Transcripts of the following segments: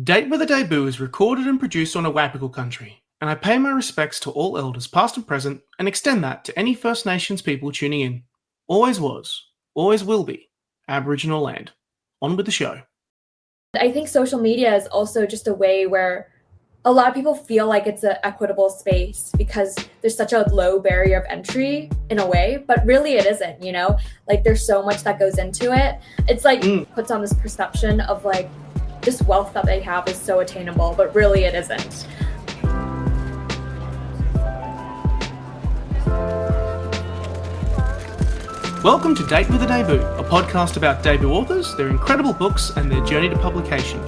Date with a Debut is recorded and produced on Awabakal Country, and I pay my respects to all elders past and present and extend that to any First Nations people tuning in. Always was, always will be, Aboriginal land. On with the show. I think social media is also just a way where a lot of people feel like it's an equitable space because there's such a low barrier of entry in a way, but really it isn't, you know? Like there's so much that goes into it. It's like puts on this perception of like this wealth that they have is so attainable, but really it isn't. Welcome to Date with a Debut, a podcast about debut authors, their incredible books, and their journey to publication.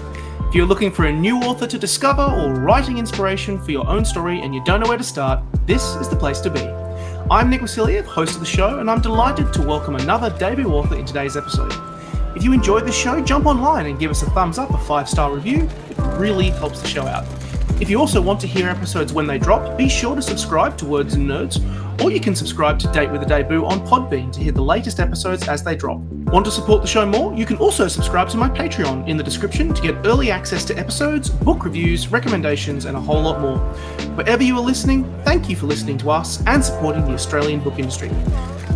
If you're looking for a new author to discover or writing inspiration for your own story and you don't know where to start, this is the place to be. I'm Nick Wasiliev, host of the show, and I'm delighted to welcome another debut author in today's episode. If you enjoyed the show, jump online and give us a thumbs up, a 5-star review. It really helps the show out. If you also want to hear episodes when they drop, be sure to subscribe to Words and Nerds, or you can subscribe to Date with a Debut on Podbean to hear the latest episodes as they drop. Want to support the show more? You can also subscribe to my Patreon in the description to get early access to episodes, book reviews, recommendations, and a whole lot more. Wherever you are listening, thank you for listening to us and supporting the Australian book industry.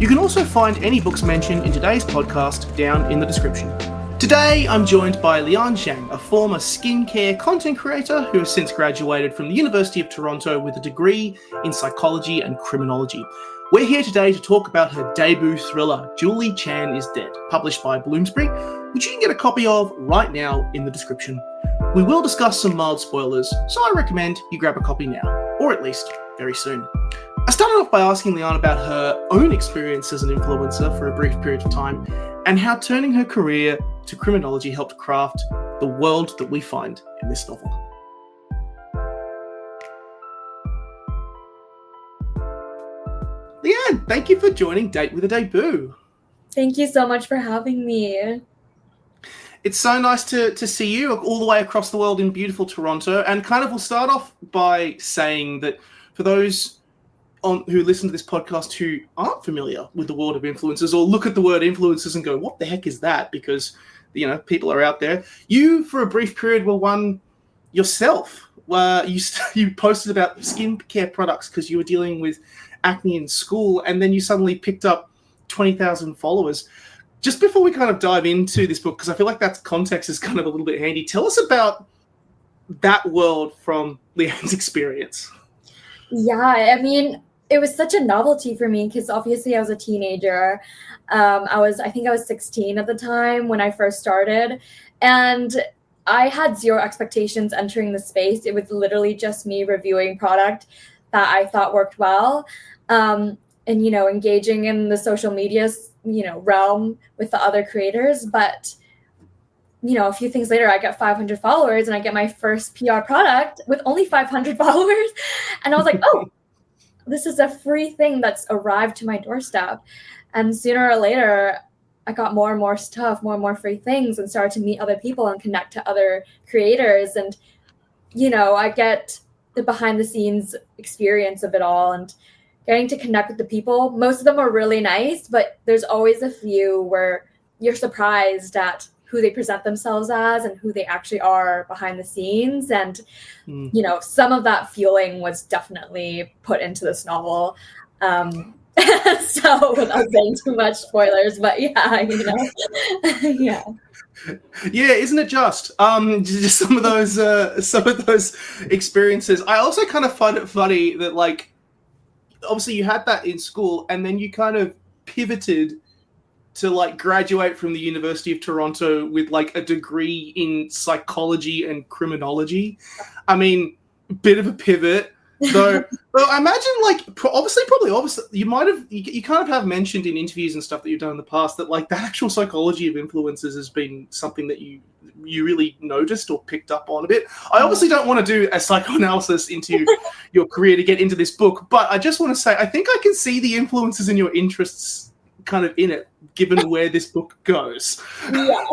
You can also find any books mentioned in today's podcast down in the description. Today, I'm joined by Liann Zhang, a former skincare content creator who has since graduated from the University of Toronto with a degree in psychology and criminology. We're here today to talk about her debut thriller, Julie Chan is Dead, published by Bloomsbury, which you can get a copy of right now in the description. We will discuss some mild spoilers, so I recommend you grab a copy now, or at least very soon. I started off by asking Liann about her own experience as an influencer for a brief period of time, and how turning her career to criminology helped craft the world that we find in this novel. Liann, thank you for joining Date with a Debut. Thank you so much for having me. It's so nice to see you all the way across the world in beautiful Toronto, and kind of we'll start off by saying that for those who listen to this podcast who aren't familiar with the world of influencers or look at the word influencers and go, what the heck is that? Because, you know, people are out there. You, for a brief period, were one yourself. You posted about skincare products because you were dealing with acne in school, and then you suddenly picked up 20,000 followers. Just before we kind of dive into this book, because I feel like that context is kind of a little bit handy, tell us about that world from Liann's experience. Yeah, I mean, it was such a novelty for me because obviously I was a teenager. I think I was 16 at the time when I first started, and I had zero expectations entering the space. It was literally just me reviewing product that I thought worked well, and engaging in the social media realm with the other creators. But a few things later, I get 500 followers and I get my first PR product with only 500 followers, and I was like, oh. This is a free thing that's arrived to my doorstep. And sooner or later, I got more and more stuff, more and more free things, and started to meet other people and connect to other creators. And, I get the behind the scenes experience of it all and getting to connect with the people. Most of them are really nice, but there's always a few where you're surprised at who they present themselves as and who they actually are behind the scenes. And, some of that feeling was definitely put into this novel. So without saying too much spoilers, but yeah. Yeah. Yeah, isn't it just some of those experiences. I also kind of find it funny that, like, obviously you had that in school and then you kind of pivoted to like graduate from the University of Toronto with like a degree in psychology and criminology. I mean, bit of a pivot, though. Well, I imagine like obviously you kind of have mentioned in interviews and stuff that you've done in the past that like the actual psychology of influencers has been something that you really noticed or picked up on a bit. I obviously don't want to do a psychoanalysis into your career to get into this book, but I just want to say I think I can see the influences in your interests kind of in it, given where this book goes. Yeah.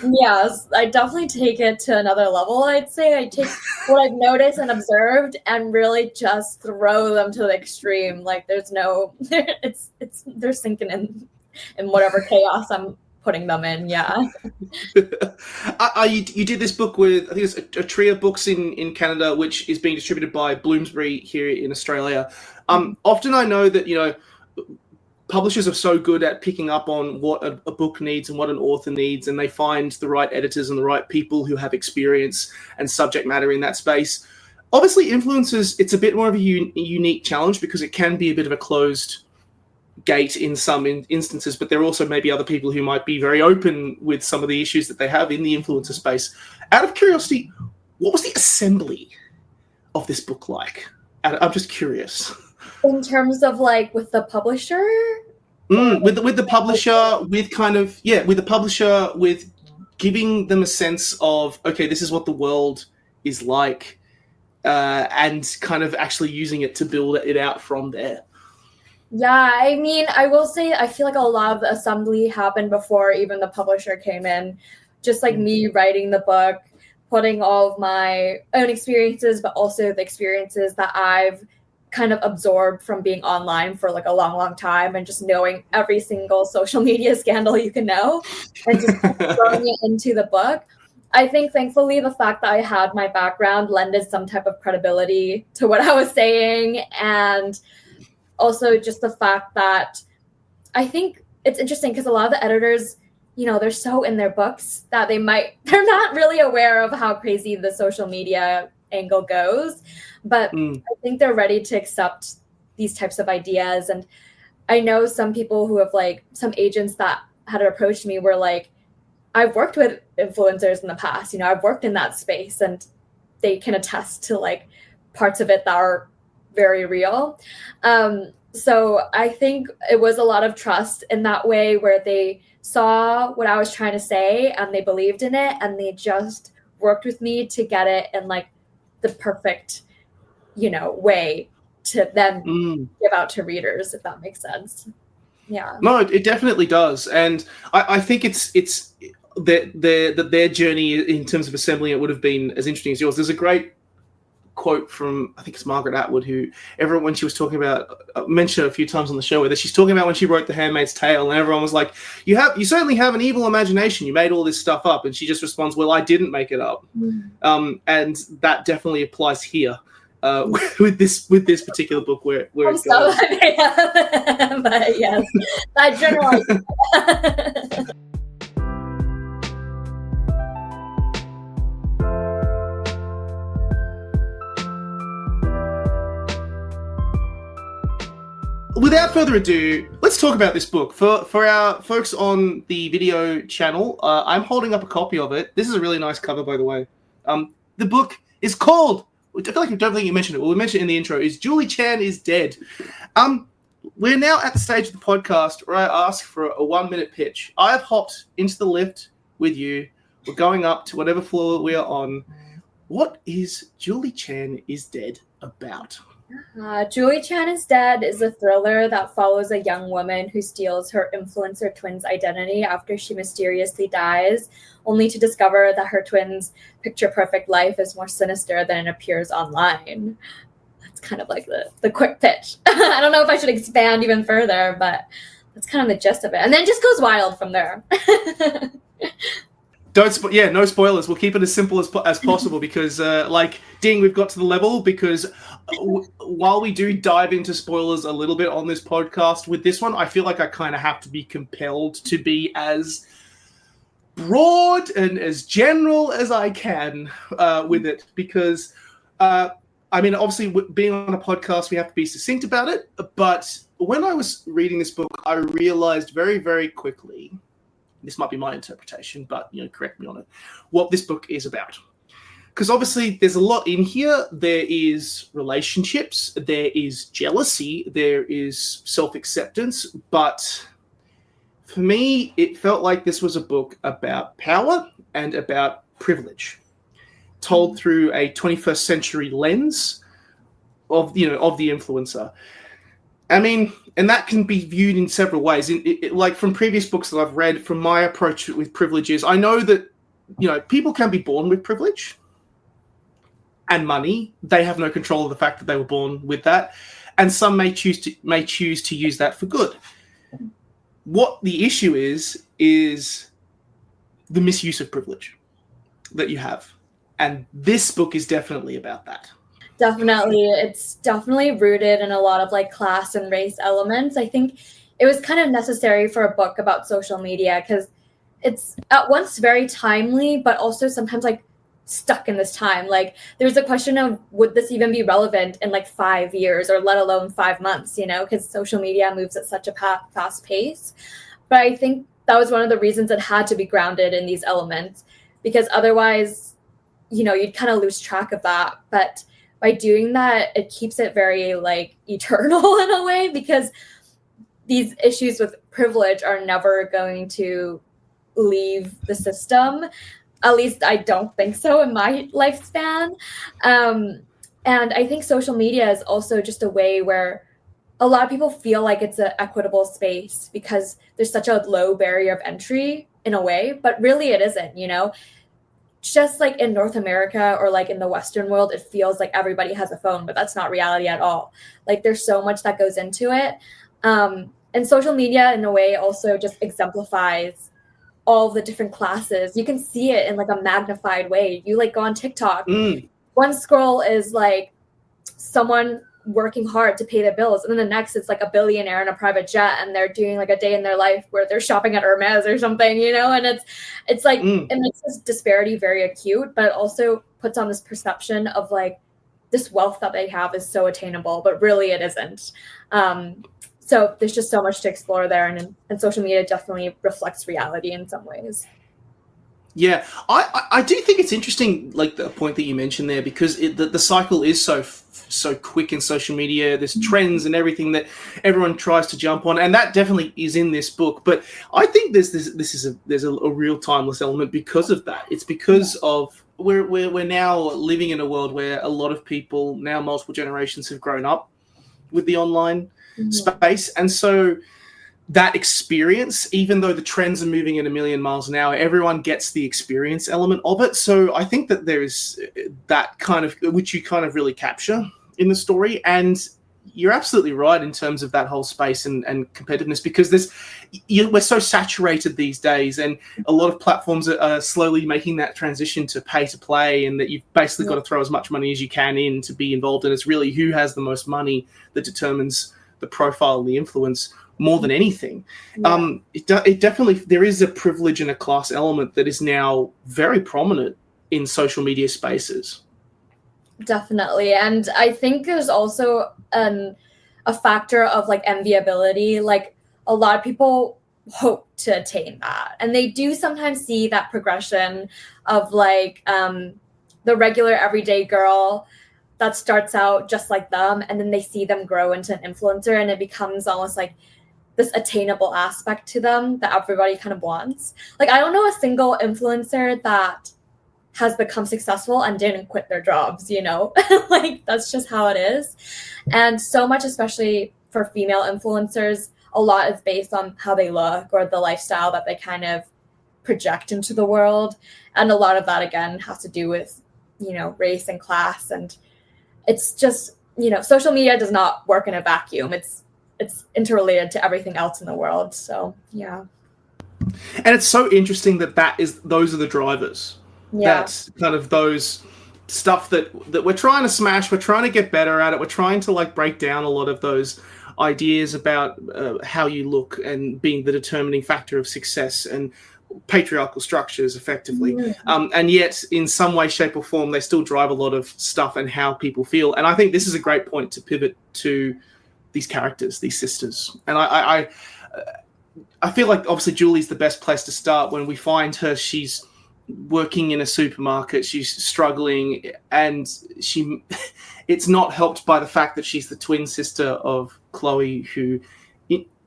Yes, I definitely take it to another level. I'd say I take what I've noticed and observed and really just throw them to the extreme. Like there's no, they're sinking in whatever chaos I'm putting them in. Yeah. You did this book with, I think it's a trio of books in Canada, which is being distributed by Bloomsbury here in Australia. Often I know that, publishers are so good at picking up on what a book needs and what an author needs, and they find the right editors and the right people who have experience and subject matter in that space. Obviously, influencers, it's a bit more of a unique challenge because it can be a bit of a closed gate in some instances, but there are also maybe other people who might be very open with some of the issues that they have in the influencer space. Out of curiosity, what was the assembly of this book like? I'm just curious. In terms of like with the publisher? With the publisher, with giving them a sense of, okay, this is what the world is like, and kind of actually using it to build it out from there. Yeah, I mean, I will say I feel like a lot of the assembly happened before even the publisher came in. Just like me writing the book, putting all of my own experiences, but also the experiences that I've kind of absorbed from being online for like a long, long time and just knowing every single social media scandal you can know and just throwing it into the book. I think thankfully the fact that I had my background lended some type of credibility to what I was saying, and also just the fact that I think it's interesting because a lot of the editors, they're so in their books that they're not really aware of how crazy the social media angle goes, but I think they're ready to accept these types of ideas. And I know some people who have some agents that had approached me were like, I've worked with influencers in the past, I've worked in that space, and they can attest to parts of it that are very real. So I think it was a lot of trust in that way, where they saw what I was trying to say and they believed in it, and they just worked with me to get it in the perfect, way to then give out to readers, if that makes sense. Yeah. No, it definitely does. And I think it's their journey in terms of assembling it would have been as interesting as yours. There's a great quote from, I think it's Margaret Atwood, who everyone, when she was talking about, mentioned a few times on the show, where she's talking about when she wrote The Handmaid's Tale, and everyone was like, you certainly have an evil imagination, you made all this stuff up. And she just responds, well, I didn't make it up. And that definitely applies here with this particular book where it goes. But yes, that general. Without further ado, let's talk about this book. For our folks on the video channel, I'm holding up a copy of it. This is a really nice cover, by the way. The book is called, I don't think you mentioned it. Well, we mentioned it in the intro, is Julie Chan is Dead. We're now at the stage of the podcast where I ask for a 1-minute pitch. I have hopped into the lift with you. We're going up to whatever floor we are on. What is Julie Chan is Dead about? Julie Chan is Dead is a thriller that follows a young woman who steals her influencer twin's identity after she mysteriously dies, only to discover that her twin's picture-perfect life is more sinister than it appears online. That's kind of like the quick pitch. I don't know if I should expand even further, but that's kind of the gist of it. And then it just goes wild from there. No spoilers. We'll keep it as simple as possible because, Ding, we've got to the level because while we do dive into spoilers a little bit on this podcast, with this one, I feel like I kind of have to be compelled to be as broad and as general as I can with it because, obviously, being on a podcast, we have to be succinct about it. But when I was reading this book, I realized very, very quickly, this might be my interpretation, but correct me on it, what this book is about. Because obviously there's a lot in here. There is relationships, there is jealousy, there is self-acceptance, but for me, it felt like this was a book about power and about privilege, told through a 21st century lens of the influencer. I mean, and that can be viewed in several ways. Like from previous books that I've read, from my approach with privileges, I know that, people can be born with privilege and money. They have no control of the fact that they were born with that. And some may choose to use that for good. What the issue is is the misuse of privilege that you have. And this book is definitely about that. Definitely. It's definitely rooted in a lot of like class and race elements. I think it was kind of necessary for a book about social media because it's at once very timely, but also sometimes like stuck in this time. Like there's a question of would this even be relevant in like 5 years or let alone 5 months, you know, because social media moves at such a fast pace. But I think that was one of the reasons it had to be grounded in these elements, because otherwise, you know, you'd kind of lose track of that. But by doing that, it keeps it very like eternal in a way, because these issues with privilege are never going to leave the system. At least I don't think so in my lifespan. And I think social media is also just a way where a lot of people feel like it's an equitable space because there's such a low barrier of entry in a way, but really it isn't, you know? Just like in North America or like in the Western world, it feels like everybody has a phone, but that's not reality at all. Like there's so much that goes into it. And social media in a way also just exemplifies all the different classes. You can see it in like a magnified way. You like go on TikTok. One scroll is like someone working hard to pay their bills, and then the next it's like a billionaire in a private jet and they're doing like a day in their life where they're shopping at Hermes or something, you know. And it's like it makes this disparity very acute, but it also puts on this perception of like this wealth that they have is so attainable, but really it isn't. So there's just so much to explore there, and social media definitely reflects reality in some ways. Yeah, I do think it's interesting, like the point that you mentioned there, because the cycle is so quick in social media. There's trends and everything that everyone tries to jump on, and that definitely is in this book. But I think there's a real timeless element because of that. It's because of we're now living in a world where a lot of people now, multiple generations, have grown up with the online space, and so that experience, even though the trends are moving at a million miles an hour, everyone gets the experience element of it. So I think that there is that kind of, which you kind of really capture in the story. And you're absolutely right in terms of that whole space and competitiveness, because we're so saturated these days, and a lot of platforms are slowly making that transition to pay to play, and that you've basically got to throw as much money as you can in to be involved. And it's really who has the most money that determines the profile and the influence more than anything. It definitely, there is a privilege and a class element that is now very prominent in social media spaces. Definitely. And I think there's also a factor of like enviability. Like a lot of people hope to attain that, and they do sometimes see that progression of like the regular everyday girl that starts out just like them, and then they see them grow into an influencer, and it becomes almost like this attainable aspect to them that everybody kind of wants. Like, I don't know a single influencer that has become successful and didn't quit their jobs, you know? Like, that's just how it is. And so much, especially for female influencers, a lot is based on how they look or the lifestyle that they kind of project into the world. And a lot of that, again, has to do with, you know, race and class. And it's just, you know, social media does not work in a vacuum. It's interrelated to everything else in the world. So, yeah. And it's so interesting that those are the drivers. Yeah. That's kind of those stuff that we're trying to smash. We're trying to get better at it. We're trying to like break down a lot of those ideas about how you look and being the determining factor of success and patriarchal structures effectively. And yet in some way, shape or form, they still drive a lot of stuff and how people feel. And I think this is a great point to pivot to these characters, these sisters. And I feel like obviously Julie's the best place to start. When we find her, she's working in a supermarket, she's struggling, and it's not helped by the fact that she's the twin sister of Chloe, who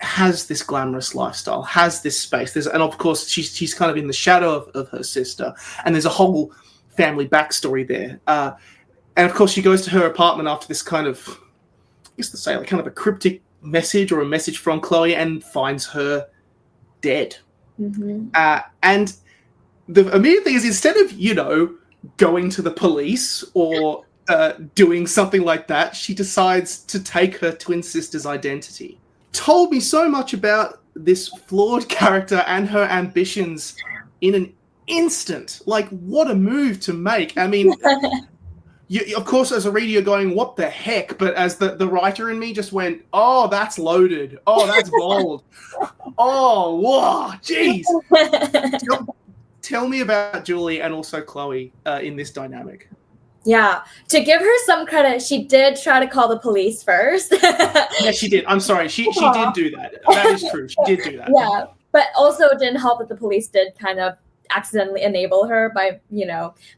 has this glamorous lifestyle, has this space. And of course, she's kind of in the shadow of her sister, and there's a whole family backstory there. And of course, she goes to her apartment after this kind of, I guess to say, like kind of a cryptic message or a message from Chloe, and finds her dead. And the immediate thing is, instead of, you know, going to the police or doing something like that, she decides to take her twin sister's identity. Told me so much about this flawed character and her ambitions in an instant. Like, what a move to make. I mean, you, of course, as a reader, you're going, what the heck? But as the writer in me just went, oh, that's loaded. Oh, that's bold. Oh, whoa, jeez. Tell me about Julie and also Chloe in this dynamic. Yeah, to give her some credit, she did try to call the police first. Yeah, she did. I'm sorry. She did do that. That is true. She did do that. Yeah, but also it didn't help that the police did kind of accidentally enable her by,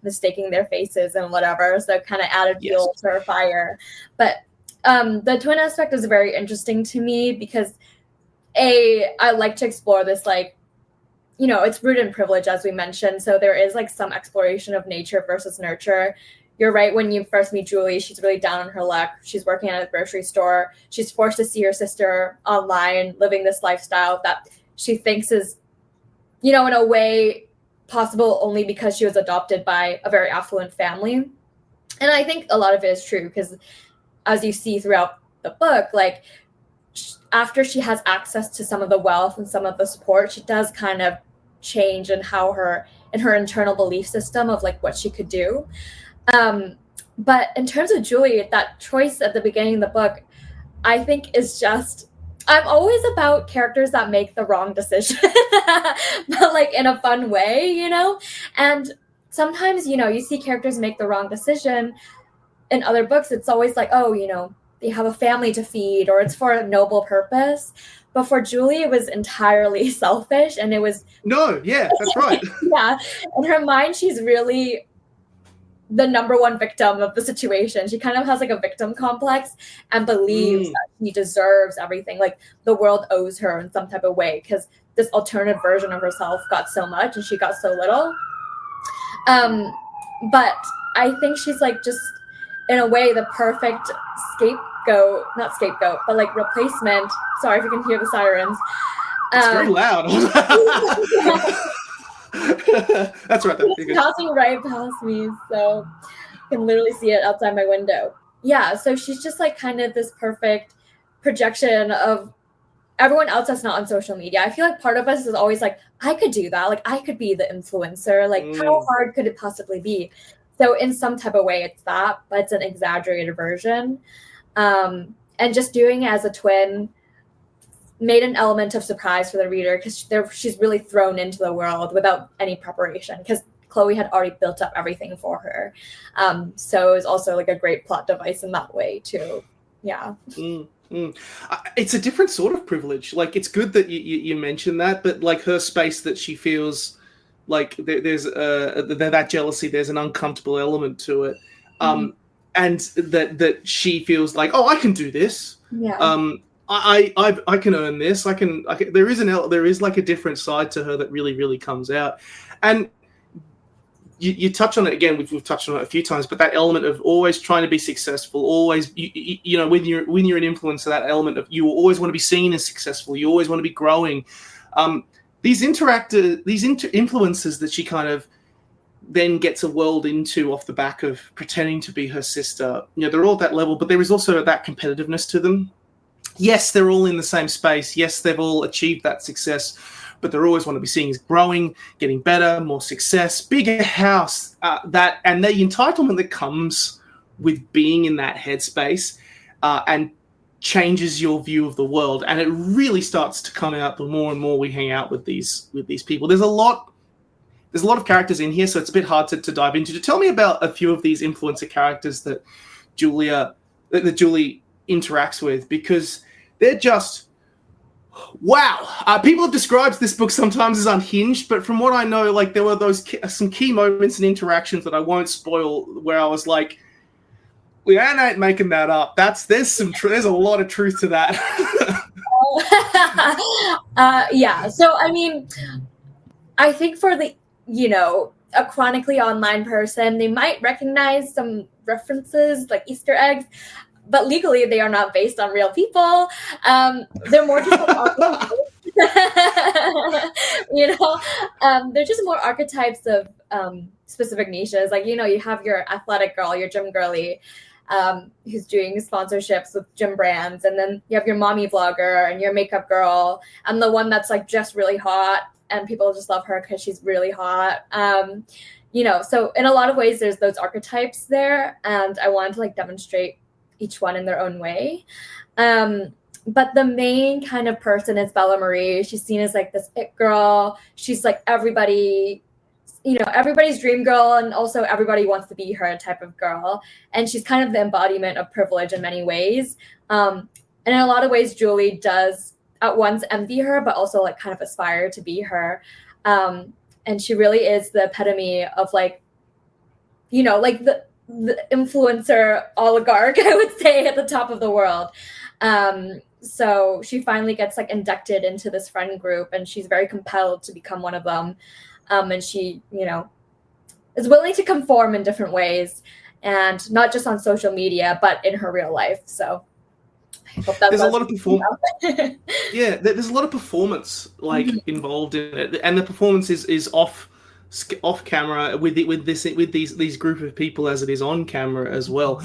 mistaking their faces and whatever. So kind of added fuel to her fire. But the twin aspect is very interesting to me because, I like to explore this, like, it's rooted in privilege, as we mentioned. So there is like some exploration of nature versus nurture. You're right. When you first meet Julie, she's really down on her luck. She's working at a grocery store. She's forced to see her sister online, living this lifestyle that she thinks is, in a way possible only because she was adopted by a very affluent family. And I think a lot of it is true because, as you see throughout the book, like, after she has access to some of the wealth and some of the support, she does kind of change in her internal belief system of like what she could do. But in terms of Julie, that choice at the beginning of the book, I think is just, I'm always about characters that make the wrong decision, but like in a fun way, and sometimes, you see characters make the wrong decision in other books. It's always like, oh, they have a family to feed or it's for a noble purpose. But for Julie, it was entirely selfish and it was... No, yeah, that's right. Yeah. In her mind, she's really the number one victim of the situation. She kind of has like a victim complex and believes that she deserves everything. Like the world owes her in some type of way because this alternative version of herself got so much and she got so little. But I think she's like just in a way the perfect not scapegoat, but like replacement. Sorry if you can hear the sirens. It's very loud. That's right. It's passing right past me, so I can literally see it outside my window. Yeah, so she's just like kind of this perfect projection of everyone else that's not on social media. I feel like part of us is always like, I could do that. Like I could be the influencer. Like how hard could it possibly be? So in some type of way it's that, but it's an exaggerated version. And just doing it as a twin made an element of surprise for the reader because she's really thrown into the world without any preparation because Chloe had already built up everything for her. So it was also like a great plot device in that way too. Yeah. It's a different sort of privilege. Like it's good that you mentioned that, but like her space that she feels like there's that jealousy, there's an uncomfortable element to it. And that she feels like, oh, I can do this. Yeah. I can earn this. I can. There is like a different side to her that really, really comes out. And you touch on it again. We've touched on it a few times, but that element of always trying to be successful, always, when you're an influencer, that element of you always want to be seen as successful. You always want to be growing. These influencers that she kind of then gets a world into off the back of pretending to be her sister. They're all at that level, but there is also that competitiveness to them. Yes, they're all in the same space. Yes, they've all achieved that success, but they always want to be seen as growing, getting better, more success, bigger house, and the entitlement that comes with being in that headspace and changes your view of the world. And it really starts to come out the more and more we hang out with these people. There's a lot of characters in here, so it's a bit hard to dive into. Tell me about a few of these influencer characters that Julie interacts with, because they're just wow. People have described this book sometimes as unhinged, but from what I know, like there were some key moments and interactions that I won't spoil where I was like, Liann ain't making that up. There's a lot of truth to that. Yeah. So I mean, I think for the a chronically online person, they might recognize some references like Easter eggs, but legally they are not based on real people. They're more just archetypes. They're just more archetypes of specific niches. Like, you have your athletic girl, your gym girly, who's doing sponsorships with gym brands. And then you have your mommy vlogger and your makeup girl and the one that's like just really hot and people just love her because she's really hot. So in a lot of ways, there's those archetypes there. And I wanted to like demonstrate each one in their own way. But the main kind of person is Bella Marie. She's seen as like this it girl. She's like everybody's dream girl, and also everybody wants to be her type of girl. And she's kind of the embodiment of privilege in many ways. And in a lot of ways, Julie does at once envy her, but also like kind of aspire to be her. And she really is the epitome of like, like the influencer oligarch, I would say, at the top of the world. So she finally gets like inducted into this friend group, and she's very compelled to become one of them. And she, is willing to conform in different ways, and not just on social media, but in her real life. So I hope that there's a lot of performance. Yeah, there's a lot of performance like involved in it, and the performance is off camera with these group of people as it is on camera as well.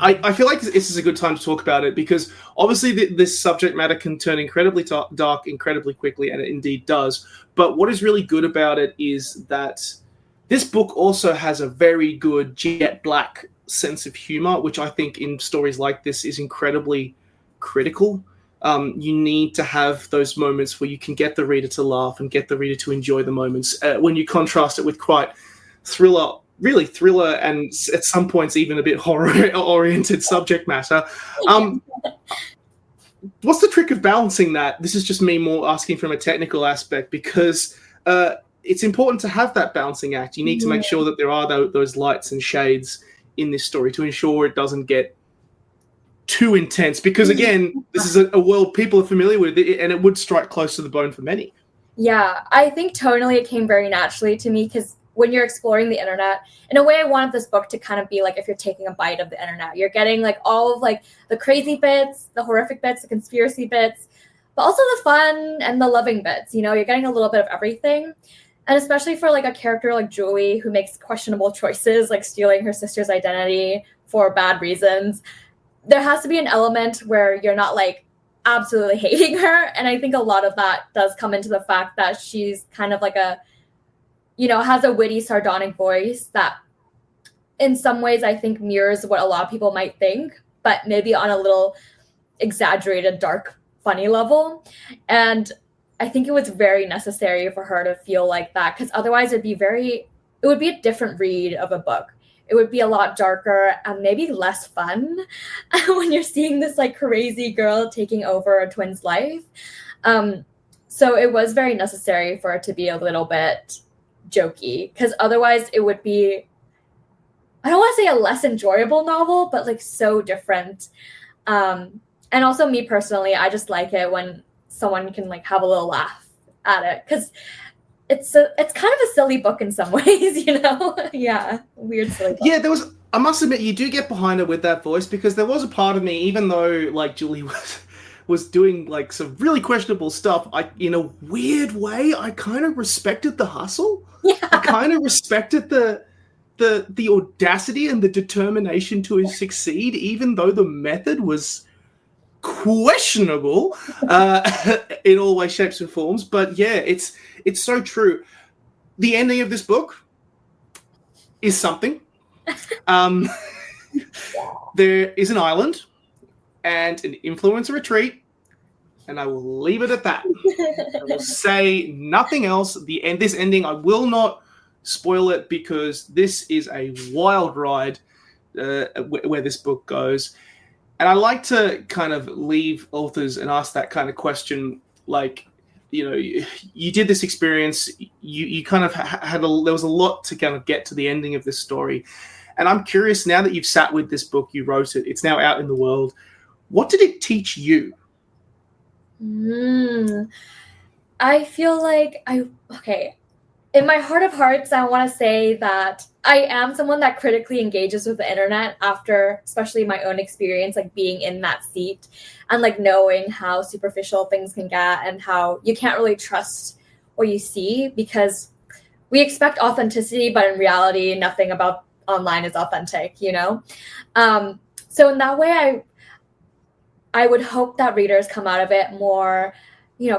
I feel like this is a good time to talk about it, because obviously this subject matter can turn incredibly dark incredibly quickly, and it indeed does. But what is really good about it is that this book also has a very good jet black sense of humor, which I think in stories like this is incredibly critical. You need to have those moments where you can get the reader to laugh and get the reader to enjoy the moments, when you contrast it with quite thriller, and at some points even a bit horror-oriented subject matter. What's the trick of balancing that? This is just me more asking from a technical aspect, because it's important to have that balancing act. You need to make sure that there are those lights and shades in this story to ensure it doesn't get too intense, because again, this is a world people are familiar with, and it would strike close to the bone for many. Yeah, I think tonally it came very naturally to me, because when you're exploring the internet, in a way I wanted this book to kind of be like if you're taking a bite of the internet. You're getting like all of like the crazy bits, the horrific bits, the conspiracy bits, but also the fun and the loving bits. You're getting a little bit of everything. And especially for like a character like Julie, who makes questionable choices, like stealing her sister's identity for bad reasons, there has to be an element where you're not like absolutely hating her. And I think a lot of that does come into the fact that she's kind of like has a witty, sardonic voice that in some ways I think mirrors what a lot of people might think, but maybe on a little exaggerated, dark, funny level. And I think it was very necessary for her to feel like that, because otherwise it would be a different read of a book. It would be a lot darker and maybe less fun when you're seeing this like crazy girl taking over a twin's life. So it was very necessary for it to be a little bit jokey, because otherwise it would be, I don't want to say a less enjoyable novel, but like so different. And also me personally, I just like it when someone can like have a little laugh at it, because it's kind of a silly book in some ways, Yeah, weird silly book. Yeah, I must admit, you do get behind her with that voice, because there was a part of me, even though like Julie was doing like some really questionable stuff, in a weird way, I kind of respected the hustle. Yeah. I kind of respected the audacity and the determination to succeed, even though the method was questionable in all ways, shapes, and forms. But yeah, it's so true. The ending of this book is something. There is an island and an influencer retreat, and I will leave it at that. I will say nothing else. This ending, I will not spoil it, because this is a wild ride where this book goes. And I like to kind of leave authors and ask that kind of question, like, you did this experience, you kind of there was a lot to kind of get to the ending of this story. And I'm curious, now that you've sat with this book, you wrote it, it's now out in the world, what did it teach you? I feel like in my heart of hearts, I want to say that I am someone that critically engages with the internet after, especially my own experience, like being in that seat and like knowing how superficial things can get and how you can't really trust what you see, because we expect authenticity, but in reality, nothing about online is authentic, So in that way, I would hope that readers come out of it more,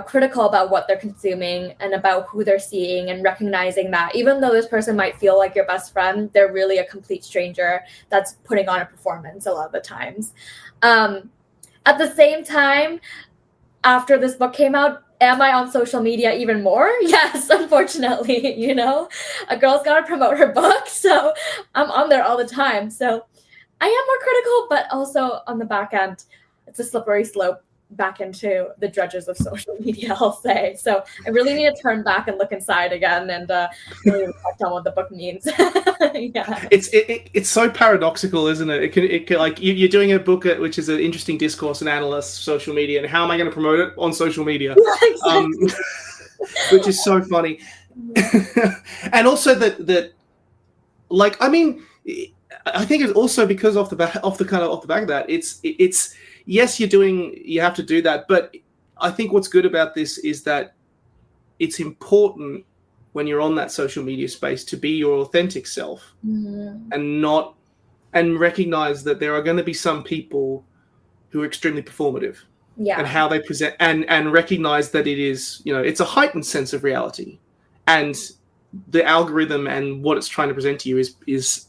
critical about what they're consuming and about who they're seeing, and recognizing that even though this person might feel like your best friend, they're really a complete stranger that's putting on a performance a lot of the times. At the same time, after this book came out, am I on social media even more? Yes, unfortunately, a girl's got to promote her book, so I'm on there all the time. So I am more critical, but also on the back end, it's a slippery slope back into the dredges of social media, I'll say. So I really need to turn back and look inside again and really reflect on what the book means. Yeah. It's so paradoxical, isn't it? It can like you're doing a book which is an interesting discourse and analysts social media, and how am I going to promote it on social media? Yeah, exactly. Which is so funny. And also that like, I mean, I think it's also because off the back of that, it's yes, you have to do that, but I think what's good about this is that it's important when you're on that social media space to be your authentic self, and recognize that there are going to be some people who are extremely performative, and how they present, and recognize that it is, it's a heightened sense of reality, and the algorithm and what it's trying to present to you is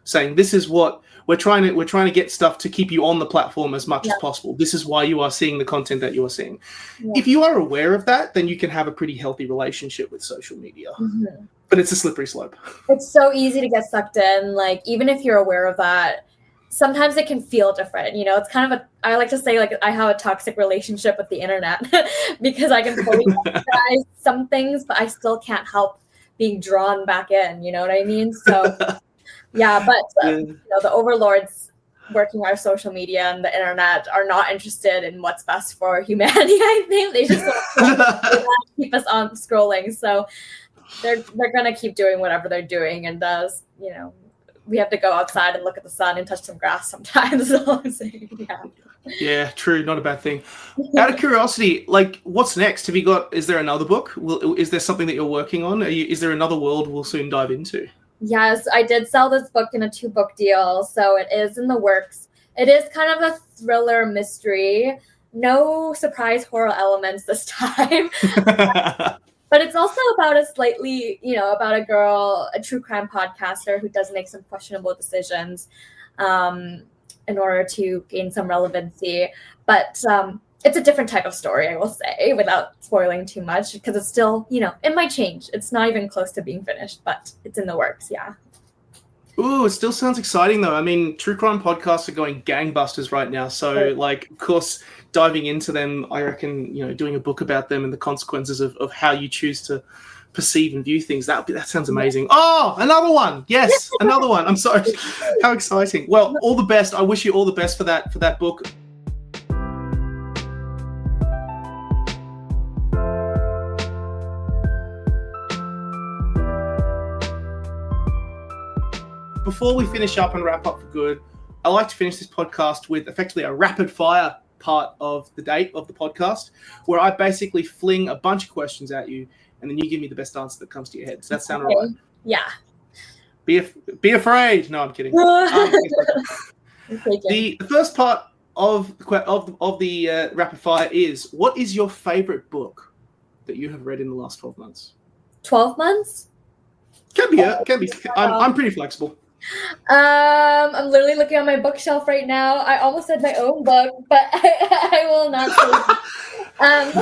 saying, this is what we're trying to get stuff to keep you on the platform as much as possible. This is why you are seeing the content that you are seeing. Yeah. If you are aware of that, then you can have a pretty healthy relationship with social media. Mm-hmm. But it's a slippery slope. It's so easy to get sucked in. Like, even if you're aware of that, sometimes it can feel different. It's kind of I like to say, like, I have a toxic relationship with the internet because I can fully recognize some things, but I still can't help being drawn back in. You know what I mean? So yeah, but the overlords working our social media and the internet are not interested in what's best for humanity. I think they just want to keep us on scrolling. So they're gonna keep doing whatever they're doing, and we have to go outside and look at the sun and touch some grass sometimes. Is all I'm saying. Yeah, true. Not a bad thing. Out of curiosity, like, what's next? Is there another book? Is there something that you're working on? Is there another world we'll soon dive into? Yes, I did sell this book in a 2-book deal, so it is in the works. It is kind of a thriller mystery. No surprise horror elements this time. But it's also about about a girl, a true crime podcaster who does make some questionable decisions in order to gain some relevancy. But it's a different type of story, I will say, without spoiling too much, because it's still, it might change. It's not even close to being finished, but it's in the works, yeah. Ooh, it still sounds exciting, though. I mean, true crime podcasts are going gangbusters right now. So, of course, diving into them, I reckon, doing a book about them and the consequences of how you choose to perceive and view things, that sounds amazing. Oh, another one. Yes, another one. I'm sorry. How exciting. Well, all the best. I wish you all the best for that book. Before we finish up and wrap up for good, I like to finish this podcast with effectively a rapid fire part of the podcast, where I basically fling a bunch of questions at you, and then you give me the best answer that comes to your head. Does that sound all right? Yeah. Be afraid. No, I'm kidding. The first part of the rapid fire is: what is your favorite book that you have read in the last 12 months? 12 months? Can be. I'm pretty flexible. I'm literally looking on my bookshelf right now. I almost said my own book, but I will not say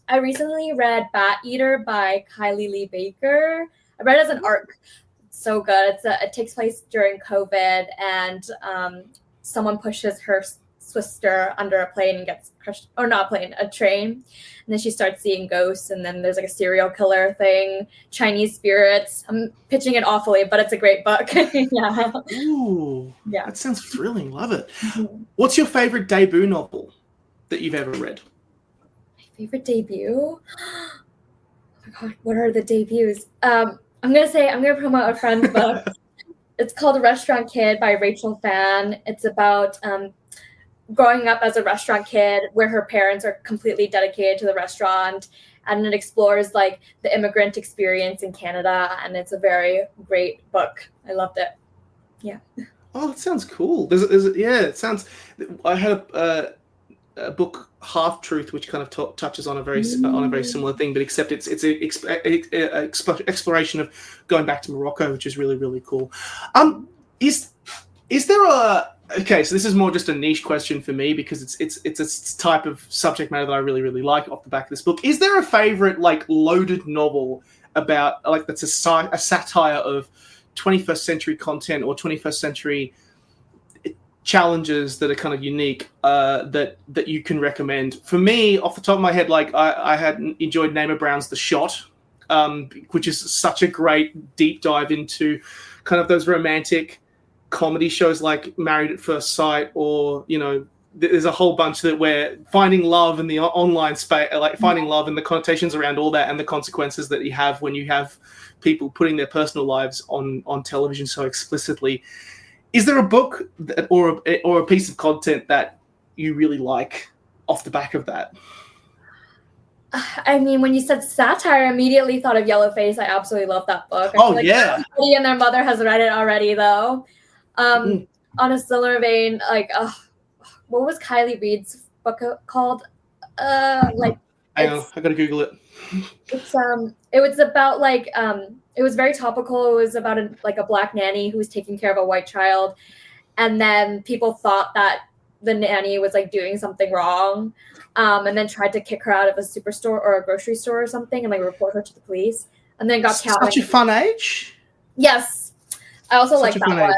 I recently read Bat Eater by Kylie Lee Baker. I read it as an arc. It's so good. It takes place during COVID, and someone pushes her sister under a plane and gets crushed, or not a plane, a train. And then she starts seeing ghosts, and then there's like a serial killer thing, Chinese spirits. I'm pitching it awfully, but it's a great book. Yeah. Ooh. Yeah. That sounds thrilling. Love it. Mm-hmm. What's your favorite debut novel that you've ever read? My favorite debut? Oh my God, what are the debuts? I'm gonna promote a friend's book. It's called Restaurant Kid by Rachel Fan. It's about growing up as a restaurant kid where her parents are completely dedicated to the restaurant, and it explores like the immigrant experience in Canada, and it's a very great book. I loved it. Yeah. Oh, it sounds cool. Yeah, it sounds. I had a book, Half Truth, which kind of touches on a very similar thing, but except it's a exploration of going back to Morocco, which is really, really cool. Is there a Okay, so this is more just a niche question for me because it's a type of subject matter that I really, really like off the back of this book. Is there a favorite like loaded novel about like that's a satire of 21st century content or 21st century challenges that are kind of unique that you can recommend? For me, off the top of my head, like I had enjoyed Namer Brown's The Shot, which is such a great deep dive into kind of those romantic comedy shows like Married at First Sight, or there's a whole bunch that where finding love in the online space, like finding love and the connotations around all that and the consequences that you have when you have people putting their personal lives on television so explicitly. Is there a book or a piece of content that you really like off the back of that? I mean, when you said satire, I immediately thought of Yellowface. I absolutely love that book. I feel like yeah. Everybody and their mother has read it already, though. On a similar vein, like, what was Kylie Reid's book called? I gotta Google it. It was about like it was very topical. It was about a black nanny who was taking care of a white child, and then people thought that the nanny was like doing something wrong, and then tried to kick her out of a superstore or a grocery store or something, and like report her to the police, and then got such a fun age. Yes, I also like that one.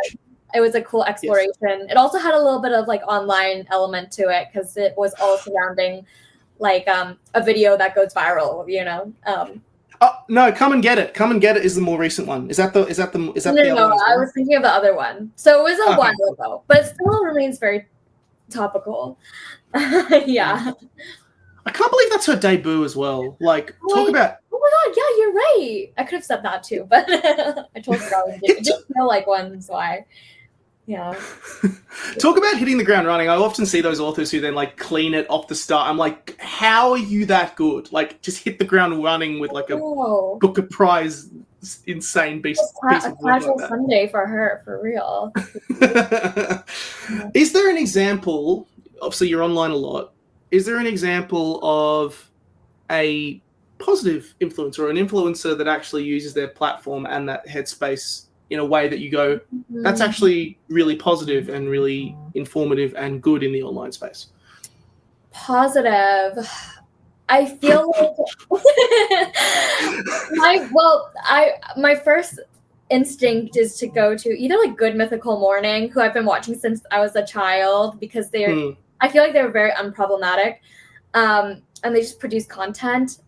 It was a cool exploration. Yes. It also had a little bit of like online element to it because it was all surrounding like a video that goes viral, No, Come and Get It. Come and Get It is the more recent one. Is that the No, I was thinking of the other one. So it was a while ago, but it still remains very topical. Yeah. I can't believe that's her debut as well. Like, talk about. Oh my god, yeah, you're right. I could have said that too, but I told you I was it just feel like one, so yeah. Talk about hitting the ground running. I often see those authors who then like clean it off the start. I'm like, how are you that good? Like, just hit the ground running with like a Booker Prize insane piece of work. A casual Sunday for her, for real. Is there an example? Obviously, you're online a lot. Is there an example of a positive influencer or an influencer that actually uses their platform and that headspace in a way that you go, that's actually really positive and really informative and good in the online space? Positive. I feel like my first instinct is to go to either like Good Mythical Morning, who I've been watching since I was a child, because I feel like they're very unproblematic, and they just produce content,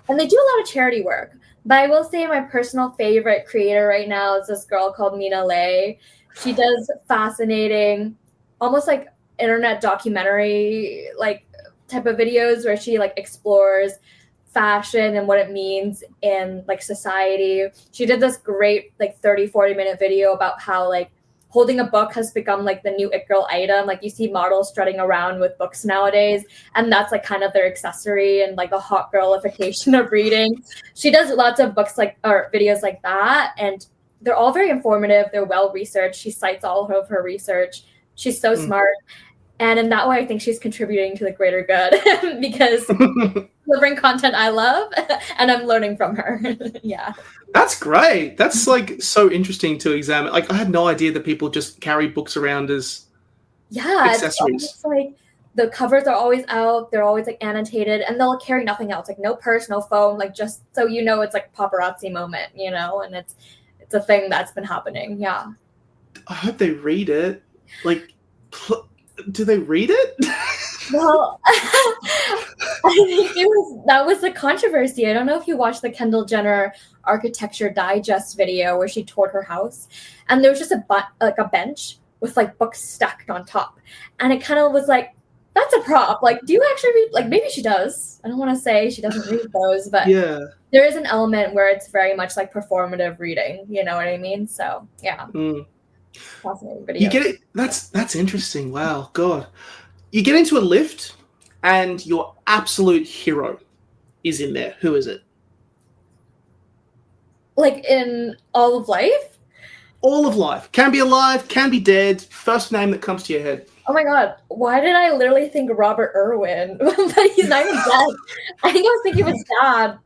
and they do a lot of charity work. But I will say my personal favorite creator right now is this girl called Mina Lay. She does fascinating, almost like internet documentary like type of videos where she like explores fashion and what it means in like society. She did this great like 30-40 minute video about how like holding a book has become like the new it girl item. Like you see models strutting around with books nowadays, and that's like kind of their accessory and like the hot girlification of reading. She does lots of books or videos like that, and they're all very informative. They're well researched. She cites all of her research. She's so smart. And in that way, I think she's contributing to the greater good because delivering content I love, and I'm learning from her. Yeah. That's great. That's like so interesting to examine. Like I had no idea that people just carry books around as accessories. It's like the covers are always out. They're always like annotated, and they'll carry nothing else, like no purse, no phone, like just so it's like a paparazzi moment, and it's a thing that's been happening. Yeah. I hope they read it. Like, do they read it? Well, I think that was the controversy. I don't know if you watched the Kendall Jenner Architecture Digest video where she toured her house, and there was just a bench with like books stacked on top, and it kind of was like, that's a prop. Like, do you actually read? Like, maybe she does. I don't want to say she doesn't read those, but yeah, there is an element where it's very much like performative reading. You know what I mean? So yeah. Fascinating video. You get it. That's interesting. Wow, God. You get into a lift, and your absolute hero is in there. Who is it? Like in all of life? All of life. Can be alive, can be dead. First name that comes to your head. Oh my god, why did I literally think Robert Irwin? But he's not even dead. I think I was thinking of his dad.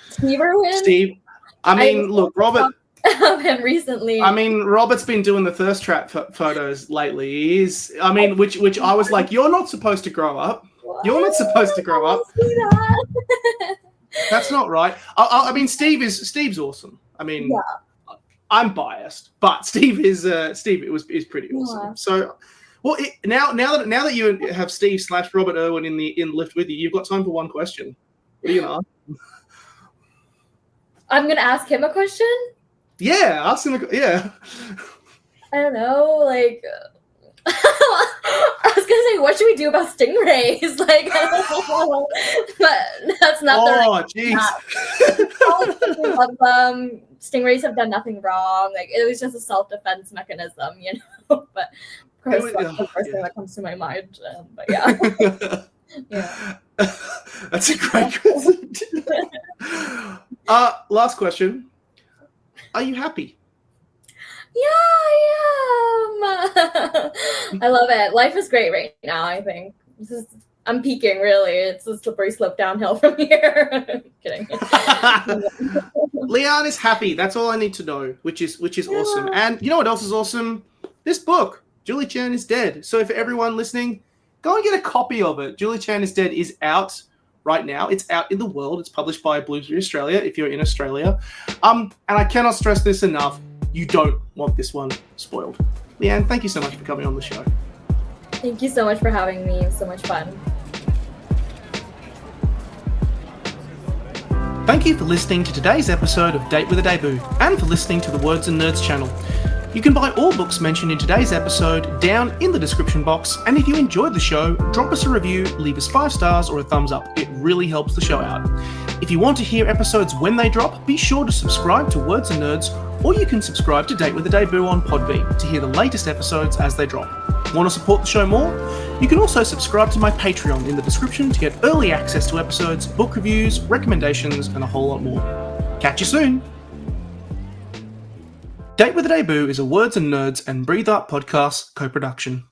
Steve Irwin? Steve. I mean, look, Robert. Of him recently. I mean, Robert's been doing the thirst trap photos lately. Which I was like, you're not supposed to grow up. What? You're not supposed to grow up. That. That's not right. I mean, Steve's awesome. I mean, yeah. I'm biased, but Steve is pretty awesome. Yeah. So, well, now that you have Steve / Robert Irwin in the lift with you, you've got time for one question. What are you gonna ask? I'm gonna ask him a question. Yeah, ask him. Yeah. I don't know, like. I was gonna say, what should we do about stingrays? Like, I don't know, but that's not the right. Stingrays have done nothing wrong. Like, it was just a self-defense mechanism, you know. But of course, that's the first thing that comes to my mind. But yeah, yeah. That's a great question. Last question. Are you happy? Yeah, I am. I love it. Life is great right now, I think. I'm peaking, really. It's a slippery slope downhill from here. Kidding. Liann is happy. That's all I need to know, which is awesome. And you know what else is awesome? This book, Julie Chen is Dead. So for everyone listening, go and get a copy of it. Julie Chen is Dead is out right now. It's out in the world. It's published by Bloomsbury, Australia, if you're in Australia. And I cannot stress this enough. You don't want this one spoiled. Liann, thank you so much for coming on the show. Thank you so much for having me. It was so much fun. Thank you for listening to today's episode of Date with a Debut and for listening to the Words and Nerds channel. You can buy all books mentioned in today's episode down in the description box, and if you enjoyed the show, drop us a review, leave us 5 stars or a thumbs up. It really helps the show out. If you want to hear episodes when they drop, be sure to subscribe to Words and Nerds, or you can subscribe to Date with a Debut on Podbean to hear the latest episodes as they drop. Want to support the show more? You can also subscribe to my Patreon in the description to get early access to episodes, book reviews, recommendations, and a whole lot more. Catch you soon! Date with a Debut is a Words and Nerds and Breathe Art podcast co-production.